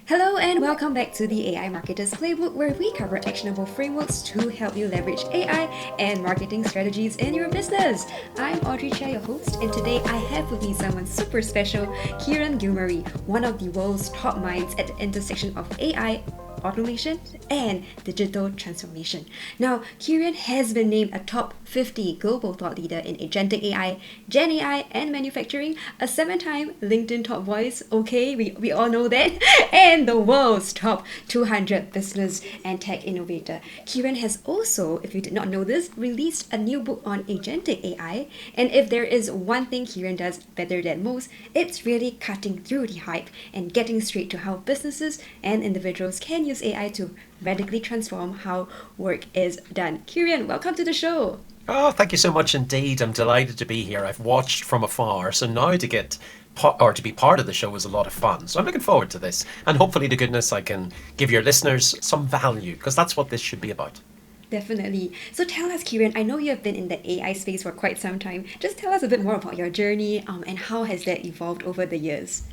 Hello and welcome back to the AI Marketers Playbook, where we cover actionable frameworks to help you leverage AI and marketing strategies in your business. I'm Audrey Chia, your host, and today I have with me someone super special, Kieran Gilmurray, one of the world's top minds at the intersection of AI, automation, and digital transformation. Now, Kieran has been named a top 50 global thought leader in agentic AI, Gen AI, and manufacturing, a 7-time LinkedIn top voice, okay, we all know that, and the world's top 200 business and tech innovator. Kieran has also, if you did not know this, released a new book on agentic AI, and if there is one thing Kieran does better than most, it's really cutting through the hype and getting straight to how businesses and individuals can use AI to radically transform how work is done. Kieran, welcome to the show. Oh, thank you so much indeed. I'm delighted to be here. I've watched from afar, so now to get to be part of the show is a lot of fun. So I'm looking forward to this, and hopefully, to goodness, I can give your listeners some value because that's what this should be about. Definitely. So tell us, Kieran, I know you have been in the AI space for quite some time. Just tell us a bit more about your journey and how has that evolved over the years?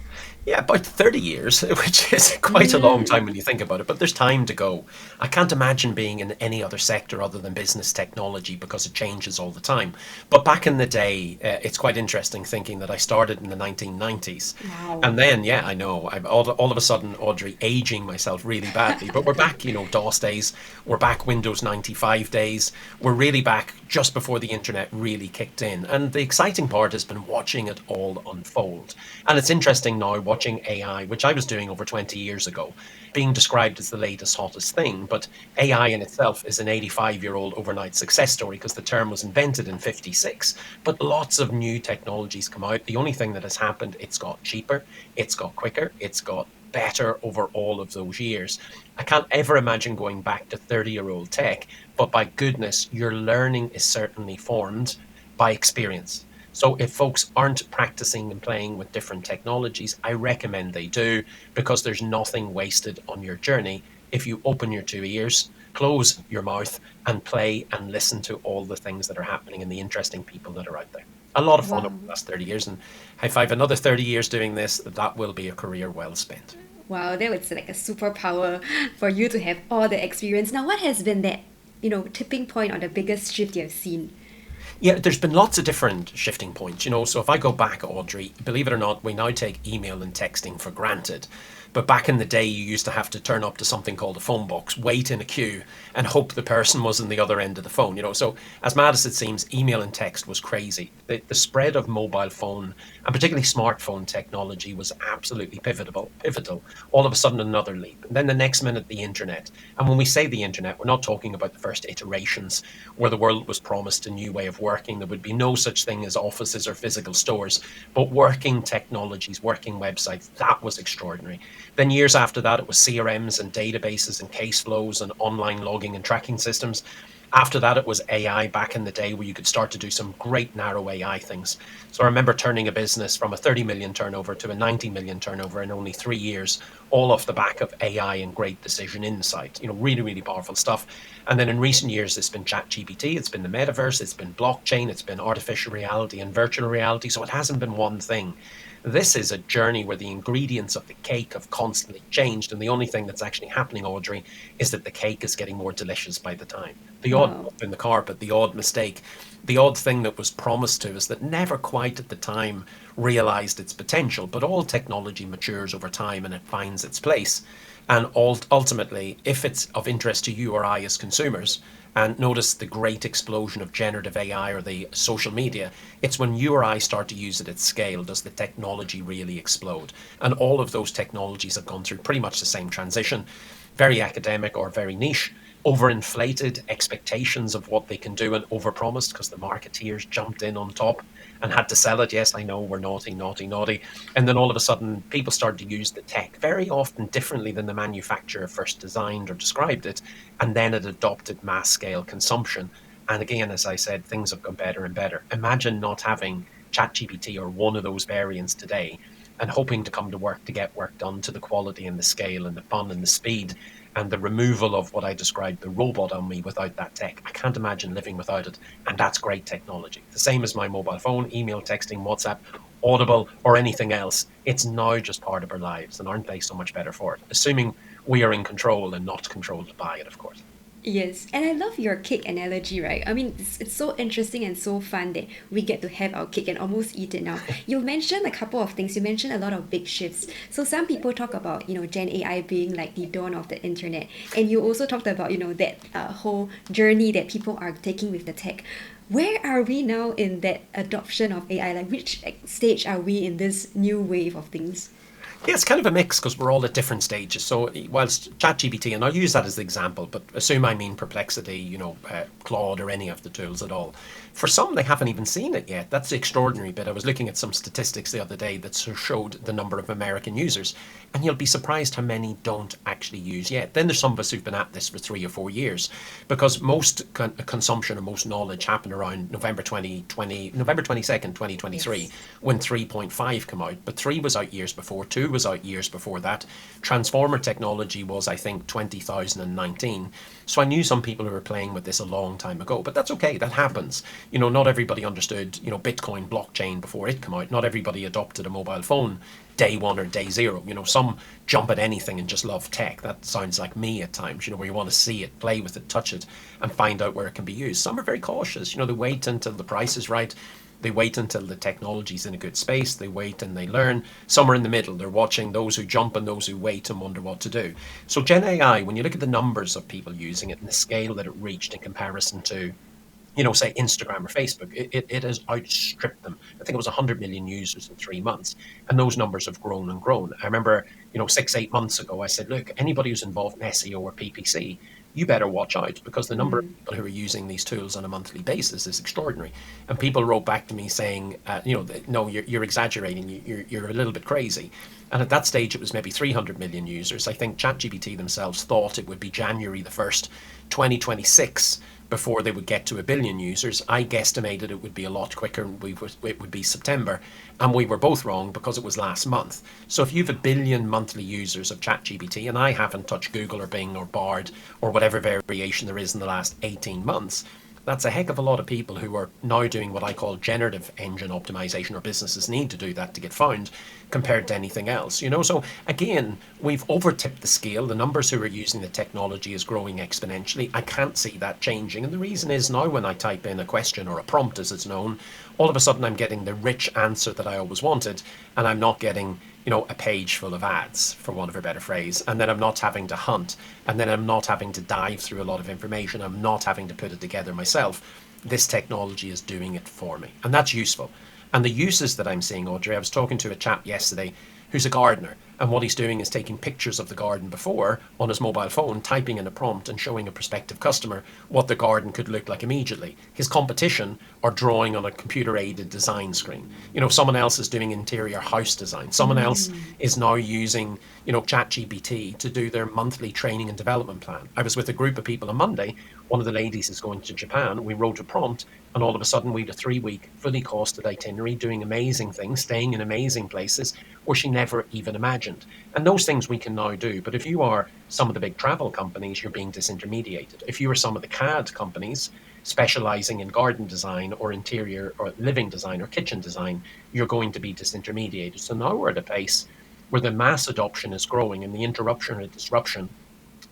Yeah, about 30 years, which is quite a long time when you think about it, but there's time to go. I can't imagine being in any other sector other than business technology because it changes all the time. But back in the day, it's quite interesting thinking that I started in the 1990s. Wow. And then, yeah, I know, I'm all of a sudden, Audrey, aging myself really badly. But we're back, DOS days, we're back Windows 95 days, we're really back just before the internet really kicked in. And the exciting part has been watching it all unfold. And it's interesting now watching AI, which I was doing over 20 years ago, being described as the latest, hottest thing. But AI in itself is an 85-year-old overnight success story because the term was invented in 56. But lots of new technologies come out. The only thing that has happened, it's got cheaper, it's got quicker, it's got better over all of those years. I can't ever imagine going back to 30-year-old tech, but by goodness, your learning is certainly formed by experience. So if folks aren't practicing and playing with different technologies, I recommend they do because there's nothing wasted on your journey if you open your two ears, close your mouth, and play and listen to all the things that are happening and the interesting people that are out there. A lot of fun over Wow. the last 30 years. And if I have another 30 years doing this, that will be a career well spent. Wow, that was like a superpower for you to have all the experience. Now, what has been that, tipping point or the biggest shift you have seen? Yeah, there's been lots of different shifting points. So if I go back, Audrey, believe it or not, we now take email and texting for granted. But back in the day, you used to have to turn up to something called a phone box, wait in a queue, and hope the person was on the other end of the phone. So as mad as it seems, email and text was crazy. The spread of mobile phone and particularly smartphone technology was absolutely pivotal. Pivotal. All of a sudden, another leap. And then the next minute, the internet. And when we say the internet, we're not talking about the first iterations where the world was promised a new way of working. There would be no such thing as offices or physical stores, but working technologies, working websites, that was extraordinary. Then years after that, it was CRMs and databases and case flows and online logging and tracking systems. After that, it was AI back in the day where you could start to do some great narrow AI things. So I remember turning a business from a 30 million turnover to a 90 million turnover in only 3 years, all off the back of AI and great decision insight. Really, really powerful stuff. And then in recent years, it's been ChatGPT, it's been the metaverse, it's been blockchain, it's been artificial reality and virtual reality. So it hasn't been one thing. This is a journey where the ingredients of the cake have constantly changed. And the only thing that's actually happening, Audrey, is that the cake is getting more delicious by the time. The odd Wow. bump in the carpet, the odd mistake, the odd thing that was promised to us that never quite at the time realized its potential. But all technology matures over time and it finds its place. And ultimately, if it's of interest to you or I as consumers, and notice the great explosion of generative AI or the social media, it's when you or I start to use it at scale does the technology really explode. And all of those technologies have gone through pretty much the same transition, very academic or very niche, overinflated expectations of what they can do and overpromised because the marketeers jumped in on top and had to sell it. Yes, I know we're naughty, naughty, naughty. And then all of a sudden, people started to use the tech very often differently than the manufacturer first designed or described it. And then it adopted mass scale consumption. And again, as I said, things have gone better and better. Imagine not having ChatGPT or one of those variants today and hoping to come to work to get work done to the quality and the scale and the fun and the speed and the removal of what I described, the robot on me without that tech. I can't imagine living without it. And that's great technology. The same as my mobile phone, email, texting, WhatsApp, Audible, or anything else. It's now just part of our lives, and aren't they so much better for it? Assuming we are in control and not controlled by it, of course. Yes, and I love your cake analogy, right? I mean, it's so interesting and so fun that we get to have our cake and almost eat it now. You mentioned a couple of things. You mentioned a lot of big shifts. So some people talk about, Gen AI being like the dawn of the internet. And you also talked about, that whole journey that people are taking with the tech. Where are we now in that adoption of AI? Like, which stage are we in this new wave of things? Yeah, it's kind of a mix because we're all at different stages. So, whilst ChatGPT, and I'll use that as the example, but assume I mean Perplexity, Claude, or any of the tools at all. For some, they haven't even seen it yet. That's the extraordinary bit. I was looking at some statistics the other day that showed the number of American users, and you'll be surprised how many don't actually use yet. Then there's some of us who've been at this for 3 or 4 years, because most consumption or most knowledge happened around November 2020, November 22nd, 2023, Yes. when 3.5 came out. But 3 was out years before, 2 was out years before that. Transformer technology was, I think, 2019. So I knew some people who were playing with this a long time ago, but that's okay. That happens. Not everybody understood, Bitcoin blockchain before it came out. Not everybody adopted a mobile phone day one or day zero. Some jump at anything and just love tech. That sounds like me at times, where you want to see it, play with it, touch it, and find out where it can be used. Some are very cautious. They wait until the price is right. They wait until the technology's in a good space. They wait and they learn. Some are in the middle. They're watching those who jump and those who wait and wonder what to do. So Gen AI, when you look at the numbers of people using it and the scale that it reached in comparison to, say Instagram or Facebook, it has outstripped them. I think it was 100 million users in 3 months. And those numbers have grown and grown. I remember, 6, 8 months ago, I said, look, anybody who's involved in SEO or PPC, you better watch out, because the number of people who are using these tools on a monthly basis is extraordinary. And people wrote back to me saying, no, you're exaggerating. You're a little bit crazy. And at that stage, it was maybe 300 million users. I think ChatGPT themselves thought it would be January the 1st, 2026 before they would get to 1 billion users. I guesstimated it would be a lot quicker. It would be September. And we were both wrong, because it was last month. So if you have 1 billion monthly users of ChatGPT, and I haven't touched Google or Bing or Bard or whatever variation there is in the last 18 months, that's a heck of a lot of people who are now doing what I call generative engine optimization, or businesses need to do that to get found, compared to anything else. So again, we've overtipped the scale. The numbers who are using the technology is growing exponentially. I can't see that changing. And the reason is, now when I type in a question, or a prompt as it's known, all of a sudden I'm getting the rich answer that I always wanted, and I'm not getting a page full of ads, for want of a better phrase. And then I'm not having to hunt, and then I'm not having to dive through a lot of information. I'm not having to put it together myself. This technology is doing it for me, and that's useful. And the uses that I'm seeing, Audrey, I was talking to a chap yesterday who's a gardener, and what he's doing is taking pictures of the garden before on his mobile phone, typing in a prompt and showing a prospective customer what the garden could look like immediately. His competition are drawing on a computer-aided design screen. Someone else is doing interior house design. Someone else is now using, ChatGPT to do their monthly training and development plan. I was with a group of people on Monday. One of the ladies is going to Japan. We wrote a prompt, and all of a sudden we had a 3-week fully costed itinerary, doing amazing things, staying in amazing places where she never even imagined. And those things we can now do. But if you are some of the big travel companies, you're being disintermediated. If you are some of the CAD companies specializing in garden design or interior or living design or kitchen design, you're going to be disintermediated. So now we're at a place where the mass adoption is growing, and the interruption or disruption,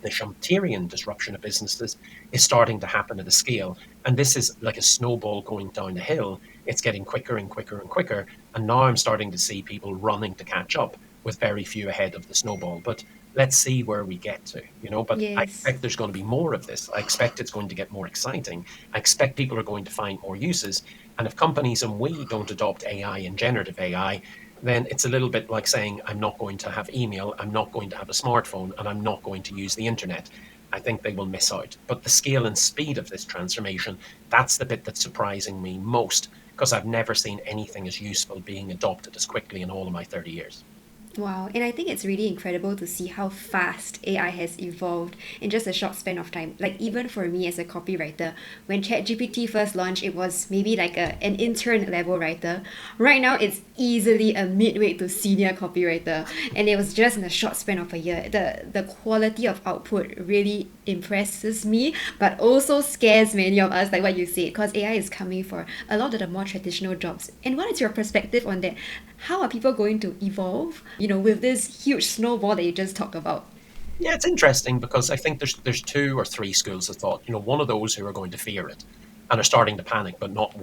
the Schumpeterian disruption of businesses, is starting to happen at a scale. And this is like a snowball going down the hill. It's getting quicker and quicker and quicker. And now I'm starting to see people running to catch up, with very few ahead of the snowball. But let's see where we get to. But I Yes. expect there's going to be more of this. I expect it's going to get more exciting. I expect people are going to find more uses. And if companies and we don't adopt AI and generative AI, then it's a little bit like saying, I'm not going to have email, I'm not going to have a smartphone, and I'm not going to use the internet. I think they will miss out. But the scale and speed of this transformation, that's the bit that's surprising me most, because I've never seen anything as useful being adopted as quickly in all of my 30 years. Wow, and I think it's really incredible to see how fast AI has evolved in just a short span of time. Like even for me as a copywriter, when ChatGPT first launched, it was maybe like an intern level writer. Right now, it's easily a midway to senior copywriter, and it was just in a short span of a year. The quality of output really impresses me, but also scares many of us, like what you said, because AI is coming for a lot of the more traditional jobs. And what is your perspective on that? How are people going to evolve, with this huge snowball that you just talked about? Yeah, it's interesting because I think there's two or three schools of thought. One of those who are going to fear it and are starting to panic, but not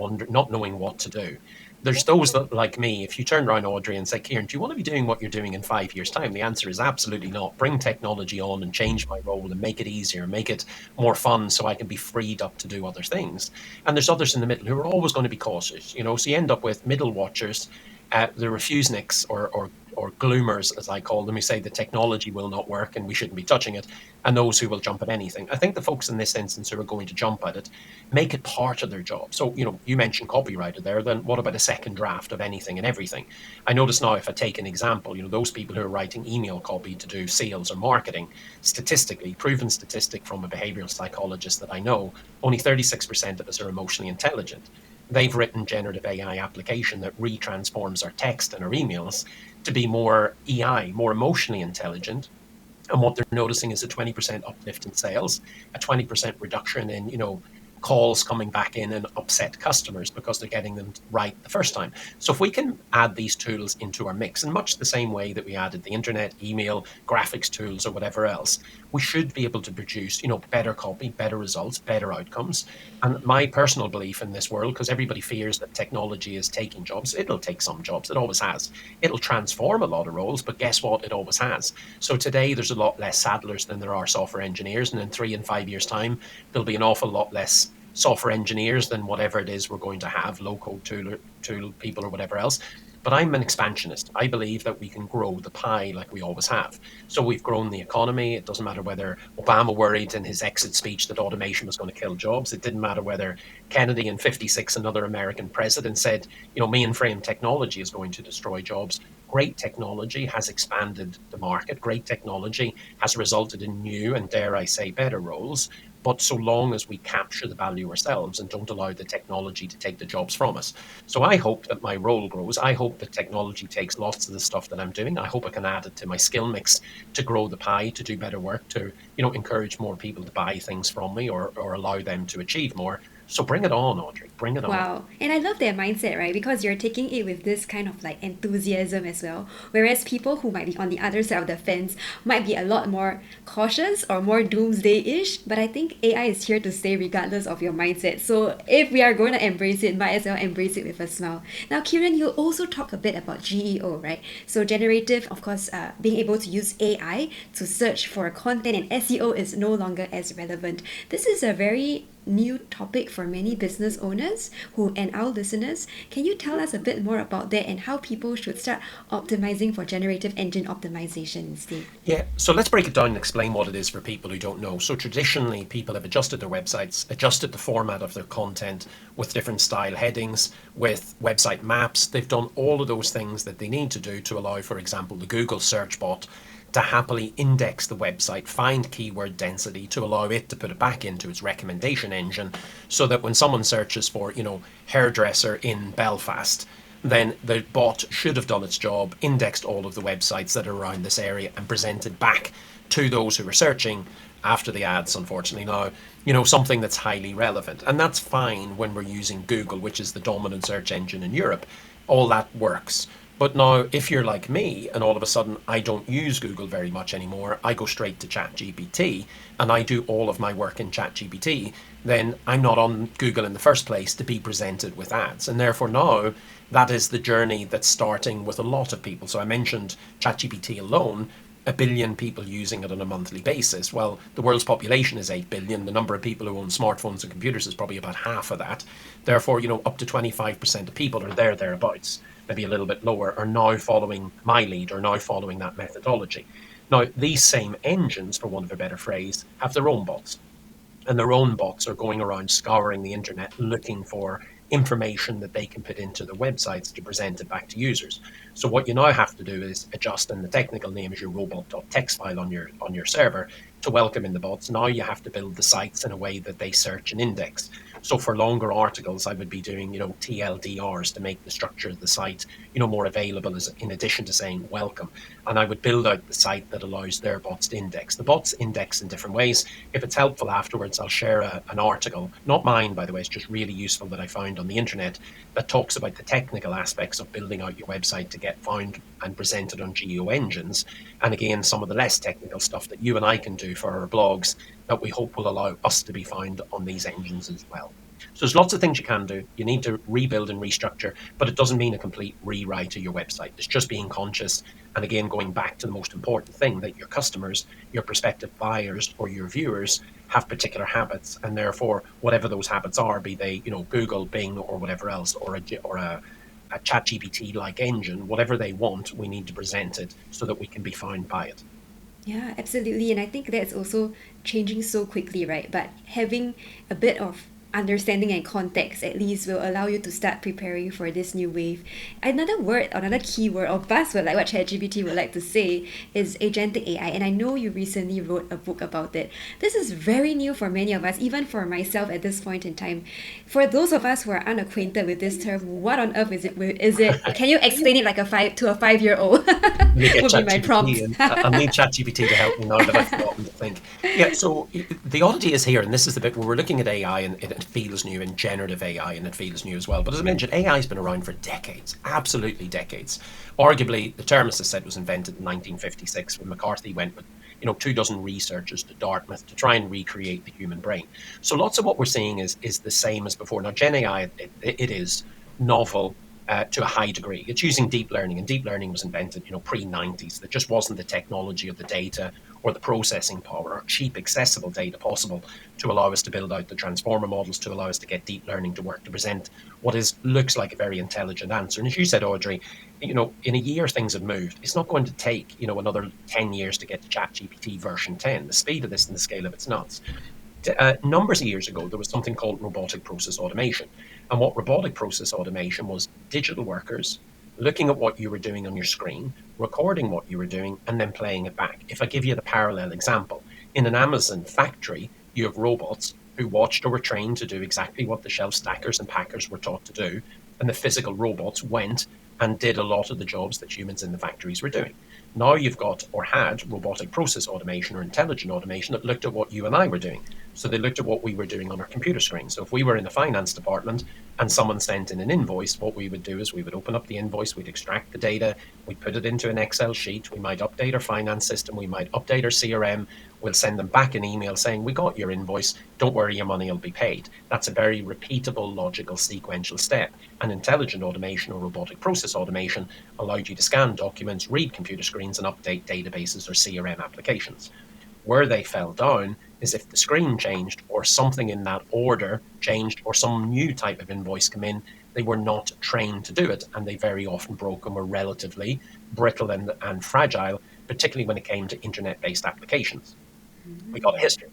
knowing what to do. There's those that, like me, if you turn around Audrey and say, Kieran, do you want to be doing what you're doing in 5 years' time? The answer is absolutely not. Bring technology on and change my role and make it easier, make it more fun so I can be freed up to do other things. And there's others in the middle who are always going to be cautious. So you end up with middle watchers, the refuseniks or gloomers, as I call them, who say the technology will not work and we shouldn't be touching it, and those who will jump at anything. I think the folks in this instance who are going to jump at it make it part of their job. So, you mentioned copywriter there, then what about a second draft of anything and everything? I notice now, if I take an example, those people who are writing email copy to do sales or marketing, statistically, proven statistic from a behavioral psychologist that I know, only 36% of us are emotionally intelligent. They've written generative AI application that retransforms our text and our emails to be more EI, more emotionally intelligent. And what they're noticing is a 20% uplift in sales, a 20% reduction in, calls coming back in and upset customers because they're getting them right the first time. So if we can add these tools into our mix in much the same way that we added the internet, email, graphics tools, or whatever else, we should be able to produce, better copy, better results, better outcomes. And my personal belief in this world, because everybody fears that technology is taking jobs, it'll take some jobs. It always has. It'll transform a lot of roles, but guess what? It always has. So today there's a lot less saddlers than there are software engineers. And in 3 and 5 years' time, there'll be an awful lot less software engineers than whatever it is we're going to have, low code tool people or whatever else. But I'm an expansionist. I believe that we can grow the pie like we always have. So we've grown the economy. It doesn't matter whether Obama worried in his exit speech that automation was going to kill jobs. It didn't matter whether Kennedy in 56, another American president, said, mainframe technology is going to destroy jobs. Great technology has expanded the market. Great technology has resulted in new and, dare I say, better roles. But so long as we capture the value ourselves and don't allow the technology to take the jobs from us. So I hope that my role grows. I hope that technology takes lots of the stuff that I'm doing. I hope I can add it to my skill mix to grow the pie, to do better work, to, encourage more people to buy things from me or allow them to achieve more. So bring it on, Audrey. Bring it on. Wow. And I love that mindset, right? Because you're taking it with this kind of like enthusiasm as well. Whereas people who might be on the other side of the fence might be a lot more cautious or more doomsday ish. But I think AI is here to stay regardless of your mindset. So if we are going to embrace it, might as well embrace it with a smile. Now, Kieran, you also talk a bit about GEO, right? So generative, of course, being able to use AI to search for content, and SEO is no longer as relevant. This is a very new topic for many business owners who and our listeners. Can you tell us a bit more about that and how people should start optimizing for generative engine optimization instead? Yeah, so let's break it down and explain what it is for people who don't know. So traditionally, people have adjusted their websites, adjusted the format of their content with different style headings, with website maps. They've done all of those things that they need to do to allow, for example, the Google search bot to happily index the website, find keyword density to allow it to put it back into its recommendation engine, so that when someone searches for, hairdresser in Belfast, then the bot should have done its job, indexed all of the websites that are around this area and presented back to those who are searching after the ads, unfortunately now, something that's highly relevant. And that's fine when we're using Google, which is the dominant search engine in Europe. All that works. But now, if you're like me and all of a sudden I don't use Google very much anymore, I go straight to ChatGPT and I do all of my work in ChatGPT, then I'm not on Google in the first place to be presented with ads. And therefore now, that is the journey that's starting with a lot of people. So I mentioned ChatGPT alone, 1 billion people using it on a monthly basis. Well, the world's population is 8 billion. The number of people who own smartphones and computers is probably about half of that. Therefore, up to 25% of people are thereabouts, maybe a little bit lower, are now following my lead or now following that methodology. Now, these same engines, for want of a better phrase, have their own bots. And their own bots are going around scouring the internet looking for information that they can put into their websites to present it back to users. So what you now have to do is adjust, and the technical name is your robot.txt file on your server to welcome in the bots. Now you have to build the sites in a way that they search and index. So for longer articles, I would be doing, TLDRs to make the structure of the site, more available, as in addition to saying welcome. And I would build out the site that allows their bots to index. The bots index in different ways. If it's helpful afterwards, I'll share an article, not mine, by the way, it's just really useful, that I found on the internet, that talks about the technical aspects of building out your website to get found and presented on geo engines. And again, some of the less technical stuff that you and I can do for our blogs that we hope will allow us to be found on these engines as well. So there's lots of things you can do. You need to rebuild and restructure, but it doesn't mean a complete rewrite of your website. It's just being conscious. And again, going back to the most important thing, that your customers, your prospective buyers, or your viewers have particular habits. And therefore, whatever those habits are, be they, Google, Bing, or whatever else, or a ChatGPT-like engine, whatever they want, we need to present it so that we can be found by it. Yeah, absolutely. And I think that's also changing so quickly, right? But having a bit of understanding and context at least will allow you to start preparing for this new wave. Another word, another keyword or buzzword, like what ChatGPT would like to say, is agentic AI. And I know you recently wrote a book about it. This is very new for many of us, even for myself at this point in time. For those of us who are unacquainted with this term, what on earth is it? Can you explain it like a 5-year-old? Let me get Would be my prompt. ChatGPT, and I'll need ChatGPT to help me now that I've forgotten to think. Yeah, so the oddity is here, and this is the bit where we're looking at AI, and it feels new, and generative AI, and it feels new as well. But as I mentioned, AI has been around for decades, absolutely decades. Arguably, the term, as I said, was invented in 1956 when McCarthy went with 24 researchers to Dartmouth to try and recreate the human brain. So lots of what we're seeing is the same as before. Now, GenAI, it is novel to a high degree. It's using deep learning, and deep learning was invented, pre-90s. There just wasn't the technology or the data or the processing power or cheap, accessible data possible to allow us to build out the transformer models, to allow us to get deep learning to work, to present what looks like a very intelligent answer. And as you said, Audrey, in a year things have moved. It's not going to take, another 10 years to get to ChatGPT version 10. The speed of this and the scale of it's nuts. Numbers of years ago, there was something called robotic process automation. And what robotic process automation was, digital workers looking at what you were doing on your screen, recording what you were doing, and then playing it back. If I give you the parallel example, in an Amazon factory, you have robots who watched or were trained to do exactly what the shelf stackers and packers were taught to do. And the physical robots went and did a lot of the jobs that humans in the factories were doing. Now you've got, or had, robotic process automation or intelligent automation that looked at what you and I were doing. So they looked at what we were doing on our computer screen. So if we were in the finance department and someone sent in an invoice, what we would do is we would open up the invoice, we'd extract the data, we'd put it into an Excel sheet, we might update our finance system, we might update our CRM, we'll send them back an email saying, we got your invoice, don't worry, your money will be paid. That's a very repeatable, logical, sequential step. And intelligent automation or robotic process automation allowed you to scan documents, read computer screens, and update databases or CRM applications. Where they fell down is if the screen changed or something in that order changed or some new type of invoice came in, they were not trained to do it, and they very often broke and were relatively brittle and fragile, particularly when it came to internet-based applications. We got a history.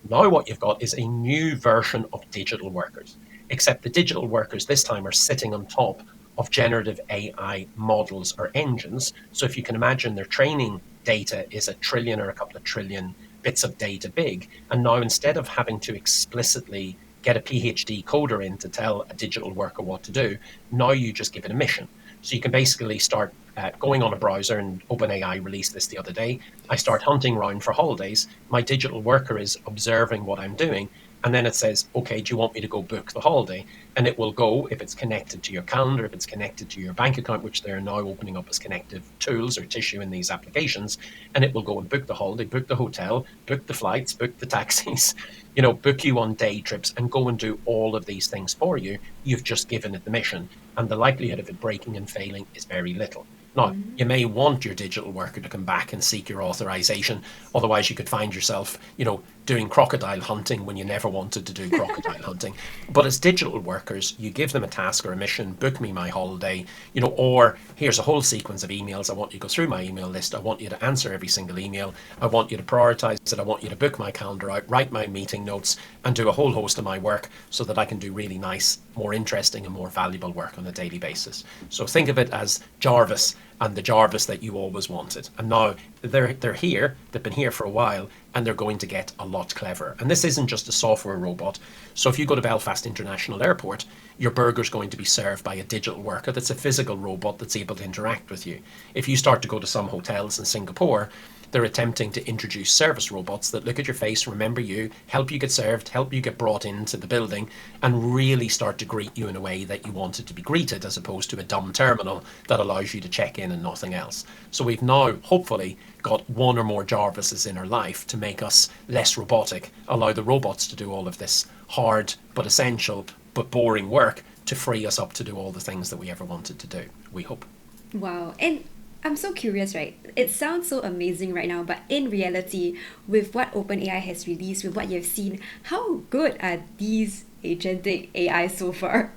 Now what you've got is a new version of digital workers, except the digital workers this time are sitting on top of generative AI models or engines. So if you can imagine, their training data is 1 trillion or a couple of trillion bits of data big. And now instead of having to explicitly get a PhD coder in to tell a digital worker what to do, now you just give it a mission. So you can basically start going on a browser, and OpenAI released this the other day. I start hunting around for holidays. My digital worker is observing what I'm doing. And then it says, okay, do you want me to go book the holiday? And it will go, if it's connected to your calendar, if it's connected to your bank account, which they're now opening up as connective tools or tissue in these applications, and it will go and book the holiday, book the hotel, book the flights, book the taxis, book you on day trips, and go and do all of these things for you. You've just given it the mission. And the likelihood of it breaking and failing is very little. Now, you may want your digital worker to come back and seek your authorization. Otherwise, you could find yourself, doing crocodile hunting when you never wanted to do crocodile hunting. But as digital workers, you give them a task or a mission, book me my holiday, or here's a whole sequence of emails. I want you to go through my email list. I want you to answer every single email. I want you to prioritize it. I want you to book my calendar out, write my meeting notes, and do a whole host of my work so that I can do really nice, more interesting and more valuable work on a daily basis. So think of it as Jarvis and the Jarvis that you always wanted. And now they're here, they've been here for a while, and they're going to get a lot cleverer. And this isn't just a software robot. So if you go to Belfast International Airport, your burger's going to be served by a digital worker that's a physical robot that's able to interact with you. If you start to go to some hotels in Singapore, they're attempting to introduce service robots that look at your face, remember you, help you get served, help you get brought into the building, and really start to greet you in a way that you wanted to be greeted, as opposed to a dumb terminal that allows you to check in and nothing else. So we've now, hopefully, got one or more Jarvises in our life to make us less robotic, allow the robots to do all of this hard but essential but boring work to free us up to do all the things that we ever wanted to do, we hope. Wow. And I'm so curious, right? It sounds so amazing right now, but in reality, with what OpenAI has released, with what you've seen, how good are these agentic AI so far?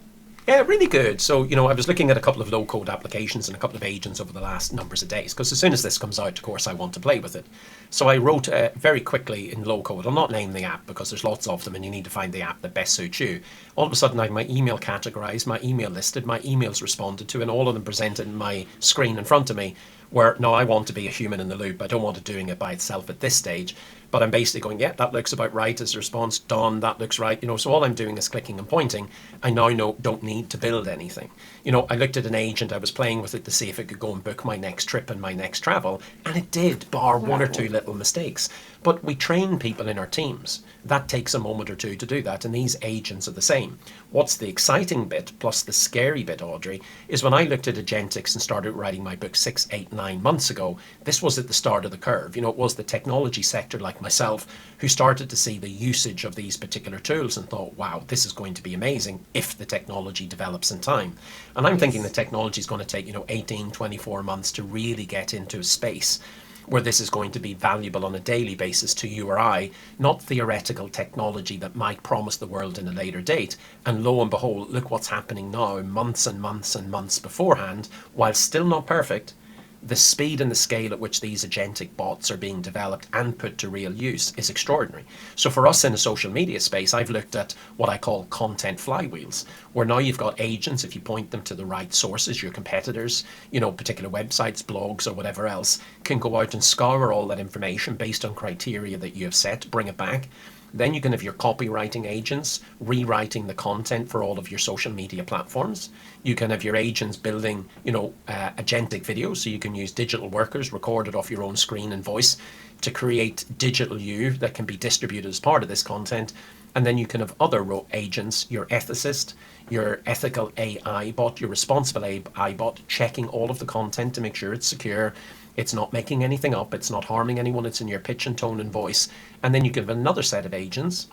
Yeah, really good. So, I was looking at a couple of low-code applications and a couple of agents over the last numbers of days, because as soon as this comes out, of course, I want to play with it. So I wrote very quickly in low-code. I'll not name the app because there's lots of them and you need to find the app that best suits you. All of a sudden, I have my email categorized, my email listed, my emails responded to, and all of them presented in my screen in front of me, where now I want to be a human in the loop. I don't want it doing it by itself at this stage. But I'm basically going, yeah, that looks about right as a response. Done, that looks right. So all I'm doing is clicking and pointing. I now don't need to build anything. I looked at an agent, I was playing with it to see if it could go and book my next trip and my next travel. And it did, bar one or two little mistakes. But we train people in our teams. That takes a moment or two to do that. And these agents are the same. What's the exciting bit, plus the scary bit, Audrey, is when I looked at agentics and started writing my book 6, 8, 9 months ago, this was at the start of the curve. It was the technology sector like myself who started to see the usage of these particular tools and thought, wow, this is going to be amazing if the technology develops in time. And I'm thinking the technology is going to take 18, 24 months to really get into a space where this is going to be valuable on a daily basis to you or I, not theoretical technology that might promise the world in a later date. And lo and behold, look what's happening now, months and months and months beforehand, while still not perfect. The speed and the scale at which these agentic bots are being developed and put to real use is extraordinary. So for us in the social media space, I've looked at what I call content flywheels, where now you've got agents, if you point them to the right sources, your competitors, particular websites, blogs or whatever else, can go out and scour all that information based on criteria that you have set, bring it back. Then you can have your copywriting agents rewriting the content for all of your social media platforms. You can have your agents building, agentic videos, so you can use digital workers recorded off your own screen and voice to create digital you that can be distributed as part of this content. And then you can have other agents, your ethicist, your ethical AI bot, your responsible AI bot, checking all of the content to make sure it's secure. It's not making anything up. It's not harming anyone. It's in your pitch and tone and voice. And then you can have another set of agents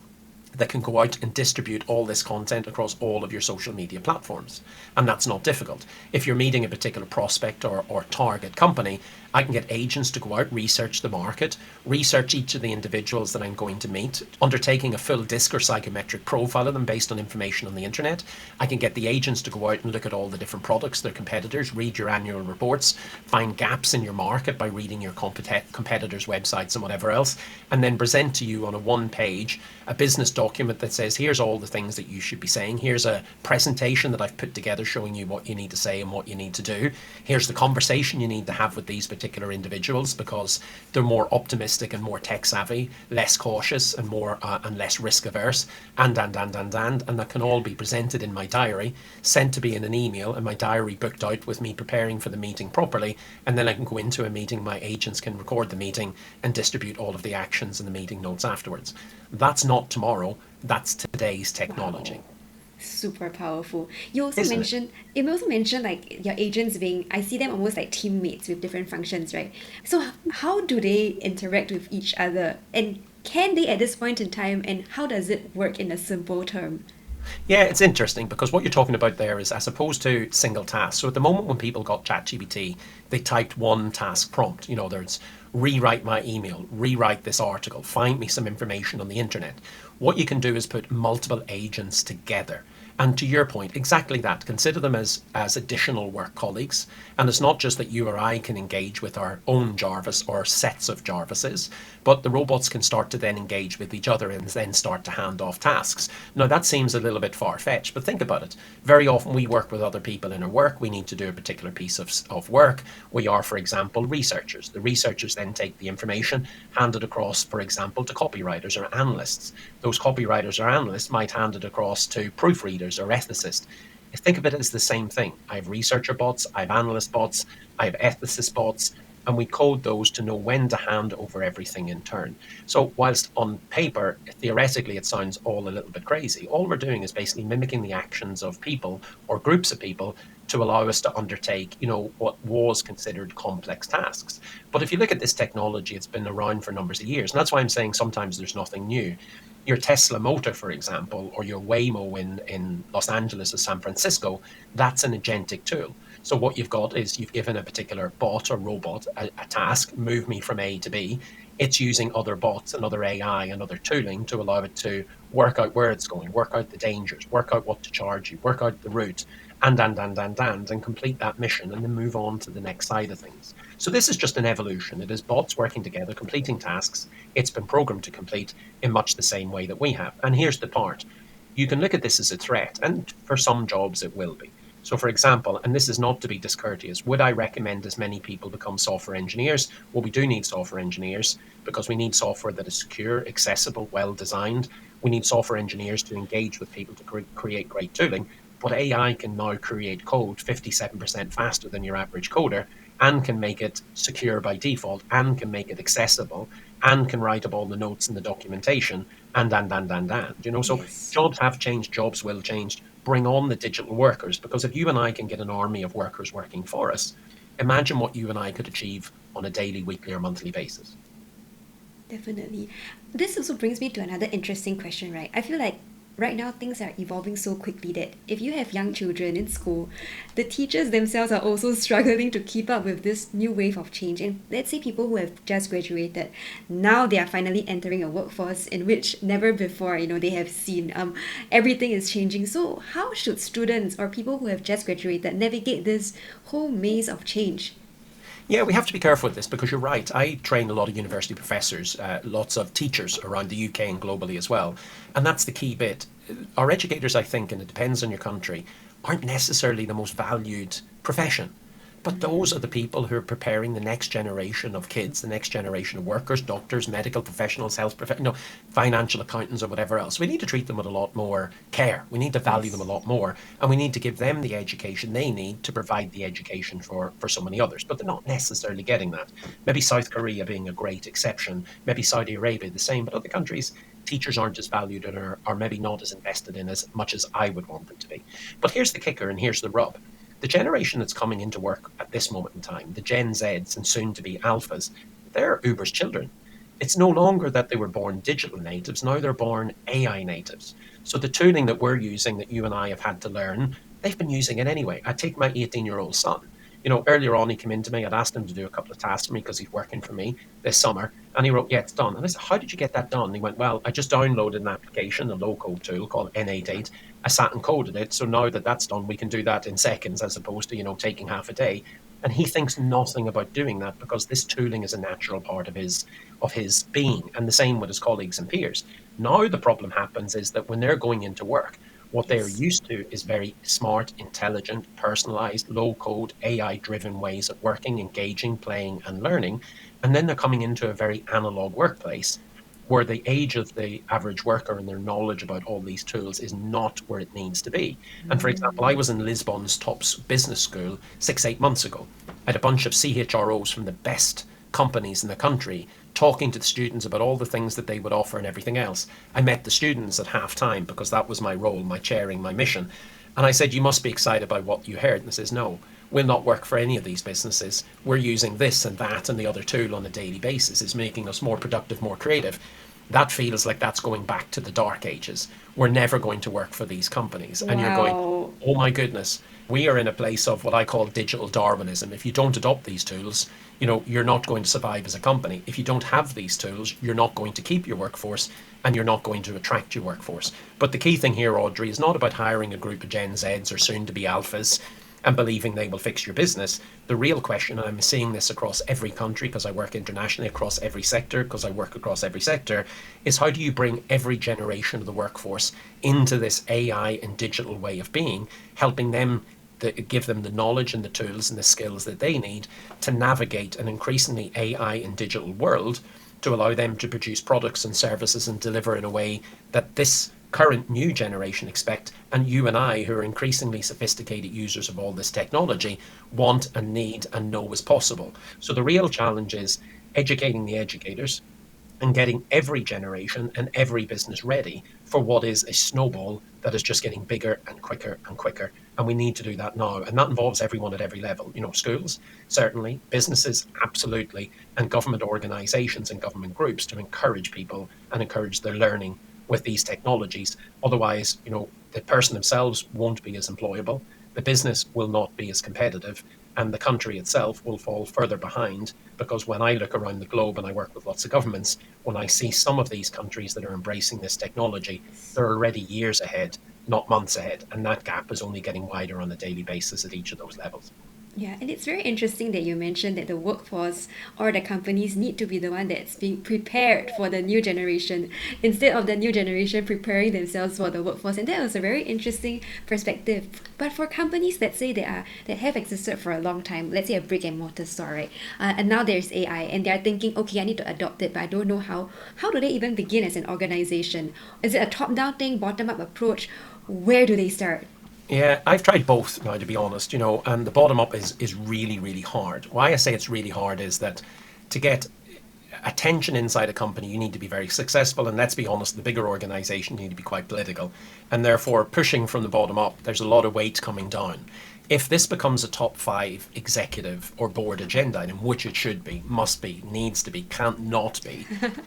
that can go out and distribute all this content across all of your social media platforms. And that's not difficult. If you're meeting a particular prospect or target company, I can get agents to go out, research the market, research each of the individuals that I'm going to meet, undertaking a full disc or psychometric profile of them based on information on the internet. I can get the agents to go out and look at all the different products, their competitors, read your annual reports, find gaps in your market by reading your competitors' websites and whatever else, and then present to you on a one page, a business document that says, here's all the things that you should be saying. Here's a presentation that I've put together showing you what you need to say and what you need to do. Here's the conversation you need to have with these particular individuals because they're more optimistic and more tech savvy, less cautious and more and less risk averse, and that can all be presented in my diary, sent to me in an email, and my diary booked out with me preparing for the meeting properly, and then I can go into a meeting, my agents can record the meeting and distribute all of the actions and the meeting notes afterwards. That's not tomorrow, that's today's technology. Wow. Super powerful. You also mentioned like your agents being, I see them almost like teammates with different functions, right? So how do they interact with each other, and can they at this point in time, and how does it work in a simple term? Yeah, it's interesting because what you're talking about there is as opposed to single tasks. So at the moment when people got ChatGPT, they typed one task prompt. There's rewrite my email, rewrite this article, find me some information on the internet. What you can do is put multiple agents together. And to your point, exactly that. Consider them as additional work colleagues. And it's not just that you or I can engage with our own Jarvis or sets of Jarvises, but the robots can start to then engage with each other and then start to hand off tasks. Now, that seems a little bit far-fetched, but think about it. Very often we work with other people in our work. We need to do a particular piece of work. We are, for example, researchers. The researchers then take the information, hand it across, for example, to copywriters or analysts. Those copywriters or analysts might hand it across to proofreaders or ethicists. Think of it as the same thing. I have researcher bots, I have analyst bots, I have ethicist bots, and we code those to know when to hand over everything in turn. So whilst on paper, theoretically, it sounds all a little bit crazy, all we're doing is basically mimicking the actions of people or groups of people to allow us to undertake, what was considered complex tasks. But if you look at this technology, it's been around for numbers of years. And that's why I'm saying sometimes there's nothing new. Your Tesla motor, for example, or your Waymo in Los Angeles or San Francisco, that's an agentic tool. So what you've got is you've given a particular bot or robot a task, move me from A to B. It's using other bots and other AI and other tooling to allow it to work out where it's going, work out the dangers, work out what to charge you, work out the route, and complete that mission and then move on to the next side of things. So this is just an evolution. It is bots working together, completing tasks. It's been programmed to complete in much the same way that we have. And here's the part. You can look at this as a threat, and for some jobs it will be. So for example, and this is not to be discourteous, would I recommend as many people become software engineers? Well, we do need software engineers because we need software that is secure, accessible, well designed. We need software engineers to engage with people to create great tooling. But AI can now create code 57% faster than your average coder, and can make it secure by default, and can make it accessible, and can write up all the notes and the documentation, and. So Yes. jobs have changed, jobs will change. Bring on the digital workers, because if you and I can get an army of workers working for us, imagine what you and I could achieve on a daily, weekly, or monthly basis. Definitely. This also brings me to another interesting question, right? I feel like right now things are evolving so quickly that if you have young children in school, the teachers themselves are also struggling to keep up with this new wave of change. And let's say people who have just graduated, now they are finally entering a workforce in which never before, they have seen. Everything is changing. So how should students or people who have just graduated navigate this whole maze of change? Yeah, we have to be careful with this because you're right. I train a lot of university professors, lots of teachers around the UK and globally as well. And that's the key bit. Our educators, I think, and it depends on your country, aren't necessarily the most valued profession. But those are the people who are preparing the next generation of kids, the next generation of workers, doctors, medical professionals, health professionals, financial accountants, or whatever else. We need to treat them with a lot more care. We need to value them a lot more. And we need to give them the education they need to provide the education for so many others. But they're not necessarily getting that. Maybe South Korea being a great exception, maybe Saudi Arabia the same, but other countries, teachers aren't as valued and are maybe not as invested in as much as I would want them to be. But here's the kicker and here's the rub. The generation that's coming into work at this moment in time, the Gen Zs and soon to be Alphas, they're Uber's children. It's no longer that they were born digital natives, now they're born AI natives. So the tooling that we're using, that you and I have had to learn, they've been using it anyway. I take my 18-year-old son. Earlier on, he came in to me. I'd asked him to do a couple of tasks for me because he's working for me this summer. And he wrote, yeah, it's done. And I said, how did you get that done? And he went, well, I just downloaded an application, a low-code tool called N88. I sat and coded it. So now that that's done, we can do that in seconds as opposed to, taking half a day. And he thinks nothing about doing that because this tooling is a natural part of his being. And the same with his colleagues and peers. Now the problem happens is that when they're going into work, what they're Yes. used to is very smart, intelligent, personalized, low-code, AI-driven ways of working, engaging, playing, and learning. And then they're coming into a very analog workplace where the age of the average worker and their knowledge about all these tools is not where it needs to be. And for example, I was in Lisbon's top business school 8 months ago. I had a bunch of CHROs from the best companies in the country talking to the students about all the things that they would offer and everything else. I met the students at half time because that was my role, my chairing, my mission. And I said, you must be excited by what you heard. And they says, no, we'll not work for any of these businesses. We're using this and that and the other tool on a daily basis. It's making us more productive, more creative. that feels like that's going back to the dark ages. We're never going to work for these companies. And you're going, Wow. oh my goodness, we are in a place of what I call digital Darwinism. If you don't adopt these tools, you're not going to survive as a company. If you don't have these tools, you're not going to keep your workforce and you're not going to attract your workforce. But the key thing here, Audrey, is not about hiring a group of Gen Zs or soon to be alphas and believing they will fix your business. The real question, and I'm seeing this across every country because I work internationally across every sector, because I work across every sector, is how do you bring every generation of the workforce into this AI and digital way of being, helping them give them the knowledge and the tools and the skills that they need to navigate an increasingly AI and digital world, to allow them to produce products and services and deliver in a way that this current new generation expect, and you and I, who are increasingly sophisticated users of all this technology, want and need and know is possible. So the real challenge is educating the educators and getting every generation and every business ready for what is a snowball that is just getting bigger and quicker and quicker. And we need to do that now. And that involves everyone at every level. Schools, certainly, businesses, absolutely, and government organizations and government groups to encourage people and encourage their learning with these technologies. Otherwise, the person themselves won't be as employable, the business will not be as competitive, and the country itself will fall further behind. Because when I look around the globe and I work with lots of governments, when I see some of these countries that are embracing this technology, they're already years ahead, not months ahead. And that gap is only getting wider on a daily basis at each of those levels. Yeah, and it's very interesting that you mentioned that the workforce or the companies need to be the one that's being prepared for the new generation instead of the new generation preparing themselves for the workforce. And that was a very interesting perspective. But for companies that say that have existed for a long time, let's say a brick and mortar store, right? And now there's AI, and they're thinking, okay, I need to adopt it, but I don't know how. How do they even begin as an organization? Is it a top-down thing, bottom-up approach? Where do they start? Yeah, I've tried both now, to be honest, and the bottom up is really, really hard. Why I say it's really hard is that to get attention inside a company, you need to be very successful. And let's be honest, the bigger organization, you need to be quite political. And therefore, pushing from the bottom up, there's a lot of weight coming down. If this becomes a top 5 executive or board agenda item, which it should be, must be, needs to be, can't not be,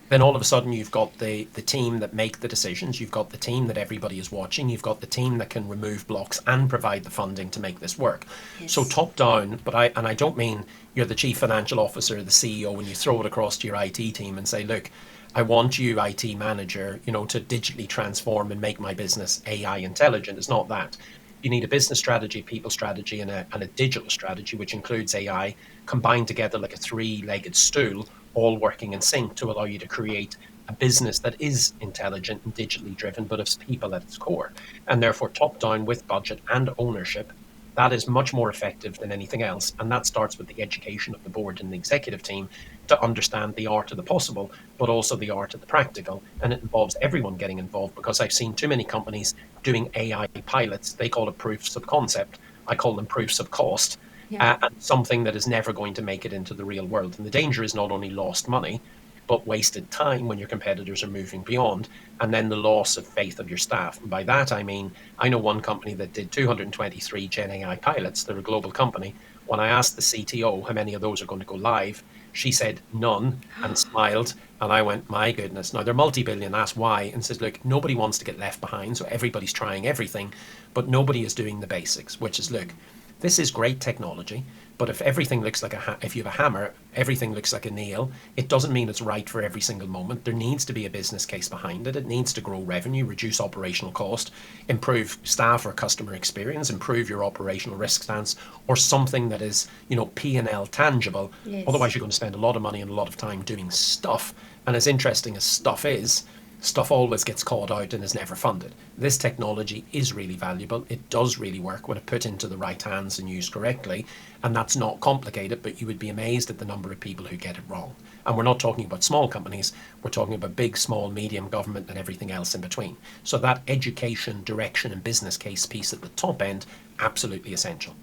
then all of a sudden you've got the team that make the decisions, you've got the team that everybody is watching, you've got the team that can remove blocks and provide the funding to make this work. Yes. So top down, but I don't mean you're the chief financial officer, the CEO, and you throw it across to your IT team and say, look, I want you, IT manager, to digitally transform and make my business AI intelligent. It's not that. You need a business strategy, people strategy, and a digital strategy, which includes AI, combined together like a 3-legged stool, all working in sync to allow you to create a business that is intelligent and digitally driven, but of people at its core. And therefore, top down with budget and ownership, that is much more effective than anything else. And that starts with the education of the board and the executive team to understand the art of the possible, but also the art of the practical. And it involves everyone getting involved, because I've seen too many companies doing AI pilots. They call it proofs of concept. I call them proofs of cost. Yeah. And something that is never going to make it into the real world. And the danger is not only lost money, but wasted time when your competitors are moving beyond, and then the loss of faith of your staff. And by that, I mean, I know one company that did 223 GenAI pilots. They're a global company. When I asked the CTO how many of those are going to go live, she said none and smiled. And I went, my goodness. Now they're multi-billion, asked why, and says, look, nobody wants to get left behind. So everybody's trying everything, but nobody is doing the basics, which is, look, this is great technology, but if everything looks like if you have a hammer, everything looks like a nail, it doesn't mean it's right for every single moment. There needs to be a business case behind it. It needs to grow revenue, reduce operational cost, improve staff or customer experience, improve your operational risk stance, or something that is, P&L tangible. Yes. Otherwise, you're going to spend a lot of money and a lot of time doing stuff. And as interesting as stuff is, stuff always gets called out and is never funded. This technology is really valuable. It does really work when it put into the right hands and used correctly. And that's not complicated, but you would be amazed at the number of people who get it wrong. And we're not talking about small companies. We're talking about big, small, medium, government, and everything else in between. So that education, direction, and business case piece at the top end, absolutely essential.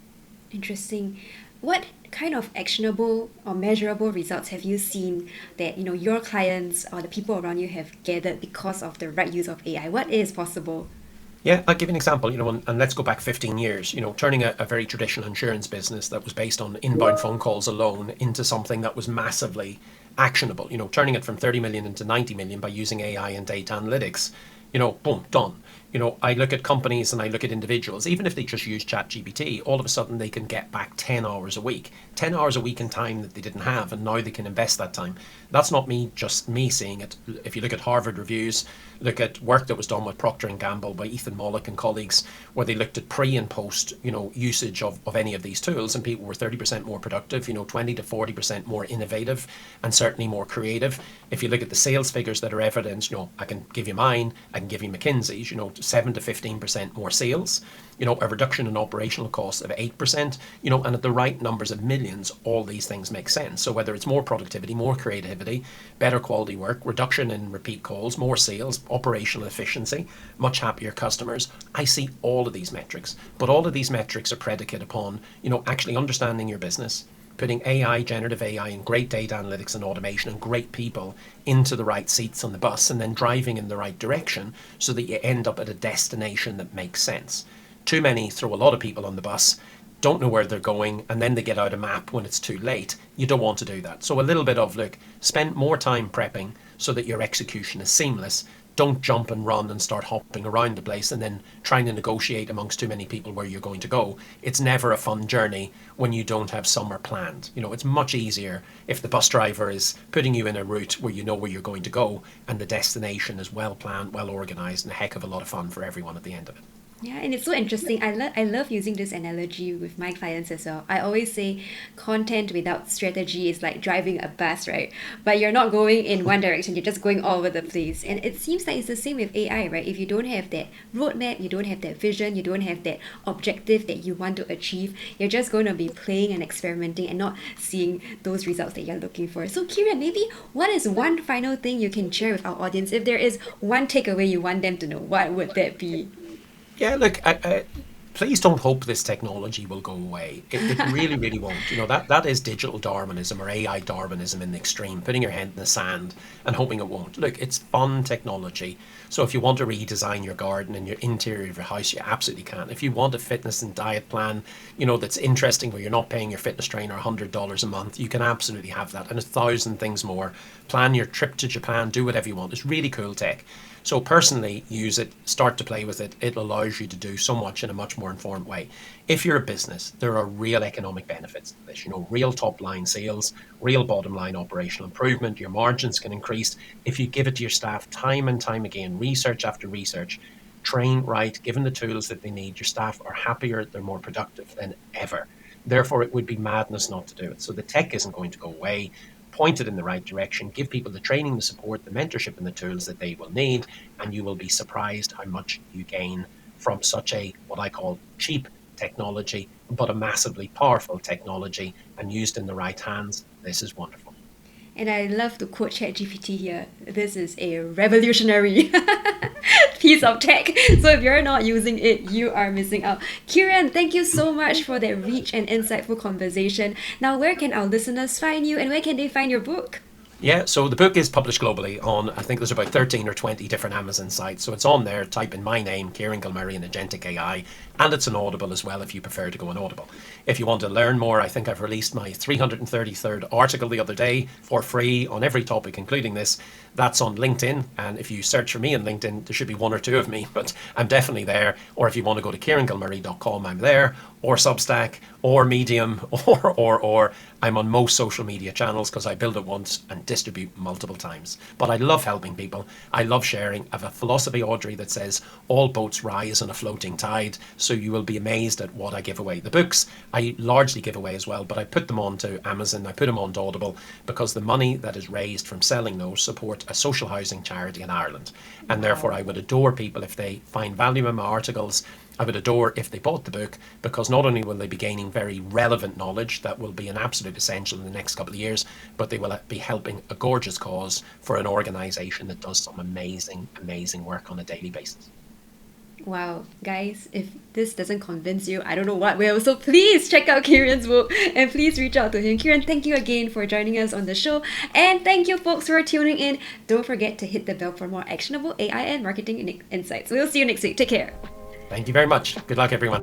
Interesting. What kind of actionable or measurable results have you seen that your clients or the people around you have gathered because of the right use of AI? What is possible? Yeah, I'll give you an example, and let's go back 15 years, turning a very traditional insurance business that was based on inbound phone calls alone into something that was massively actionable, turning it from 30 million into 90 million by using AI and data analytics, boom, done. I look at companies and I look at individuals, even if they just use ChatGPT, all of a sudden they can get back 10 hours a week, 10 hours a week in time that they didn't have, and now they can invest that time. That's not just me seeing it. If you look at Harvard reviews, look at work that was done with Procter & Gamble by Ethan Mollick and colleagues, where they looked at pre and post, usage of any of these tools, and people were 30% more productive, 20 to 40% more innovative, and certainly more creative. If you look at the sales figures that are evidence, I can give you mine, I can give you McKinsey's, 7 to 15% more sales, a reduction in operational costs of 8%, and at the right numbers of millions, all these things make sense. So whether it's more productivity, more creativity, better quality work, reduction in repeat calls, more sales, operational efficiency, much happier customers, I see all of these metrics. But all of these metrics are predicated upon, actually understanding your business, putting AI, generative AI, and great data analytics and automation and great people into the right seats on the bus, and then driving in the right direction so that you end up at a destination that makes sense. Too many throw a lot of people on the bus, don't know where they're going, and then they get out a map when it's too late. You don't want to do that. So a little bit of, spend more time prepping so that your execution is seamless. Don't jump and run and start hopping around the place and then trying to negotiate amongst too many people where you're going to go. It's never a fun journey when you don't have somewhere planned. It's much easier if the bus driver is putting you in a route where you know where you're going to go and the destination is well planned, well organized, and a heck of a lot of fun for everyone at the end of it. Yeah, and it's so interesting. I love using this analogy with my clients as well. I always say content without strategy is like driving a bus, right? But you're not going in one direction, you're just going all over the place. And it seems like it's the same with AI, right? If you don't have that roadmap, you don't have that vision, you don't have that objective that you want to achieve, you're just going to be playing and experimenting and not seeing those results that you're looking for. So Kieran, maybe what is one final thing you can share with our audience? If there is one takeaway you want them to know, what would that be? Yeah, look, please don't hope this technology will go away. It really, really won't. That is digital Darwinism or AI Darwinism in the extreme, putting your head in the sand and hoping it won't. Look, it's fun technology. So if you want to redesign your garden and your interior of your house, you absolutely can. If you want a fitness and diet plan, that's interesting where you're not paying your fitness trainer $100 a month, you can absolutely have that, and 1,000 things more. Plan your trip to Japan, do whatever you want. It's really cool tech. So personally, use it, start to play with it. It allows you to do so much in a much more informed way. If you're a business, there are real economic benefits to this. Real top line sales, real bottom line operational improvement. Your margins can increase if you give it to your staff time and time again, research after research. Train right, given the tools that they need. Your staff are happier, they're more productive than ever. Therefore, it would be madness not to do it. So the tech isn't going to go away. Point it in the right direction, give people the training, the support, the mentorship, and the tools that they will need, and you will be surprised how much you gain from such a, what I call, cheap technology, but a massively powerful technology, and used in the right hands. This is wonderful. And I love to quote ChatGPT here. This is a revolutionary piece of tech. So if you're not using it, you are missing out. Kieran, thank you so much for that rich and insightful conversation. Now, where can our listeners find you and where can they find your book? Yeah, so the book is published globally on, I think there's about 13 or 20 different Amazon sites. So it's on there, type in my name, Kieran Gilmurray, and Agentic AI, and it's an Audible as well if you prefer to go on Audible. If you want to learn more, I think I've released my 333rd article the other day for free on every topic, including this. That's on LinkedIn, and if you search for me on LinkedIn, there should be one or two of me, but I'm definitely there. Or if you want to go to kierangilmurray.com, I'm there, or Substack, or Medium, or I'm on most social media channels because I build it once and distribute multiple times. But I love helping people. I love sharing. I have a philosophy, Audrey, that says all boats rise on a floating tide. So you will be amazed at what I give away. The books I largely give away as well, but I put them onto Amazon. I put them onto Audible because the money that is raised from selling those support a social housing charity in Ireland. And therefore I would adore people if they find value in my articles. I would adore if they bought the book, because not only will they be gaining very relevant knowledge that will be an absolute essential in the next couple of years, but they will be helping a gorgeous cause for an organisation that does some amazing, amazing work on a daily basis. Wow, guys, if this doesn't convince you, I don't know what will. So please check out Kieran's book and please reach out to him. Kieran, thank you again for joining us on the show. And thank you, folks, for tuning in. Don't forget to hit the bell for more actionable AI and marketing insights. We'll see you next week. Take care. Thank you very much. Good luck, everyone.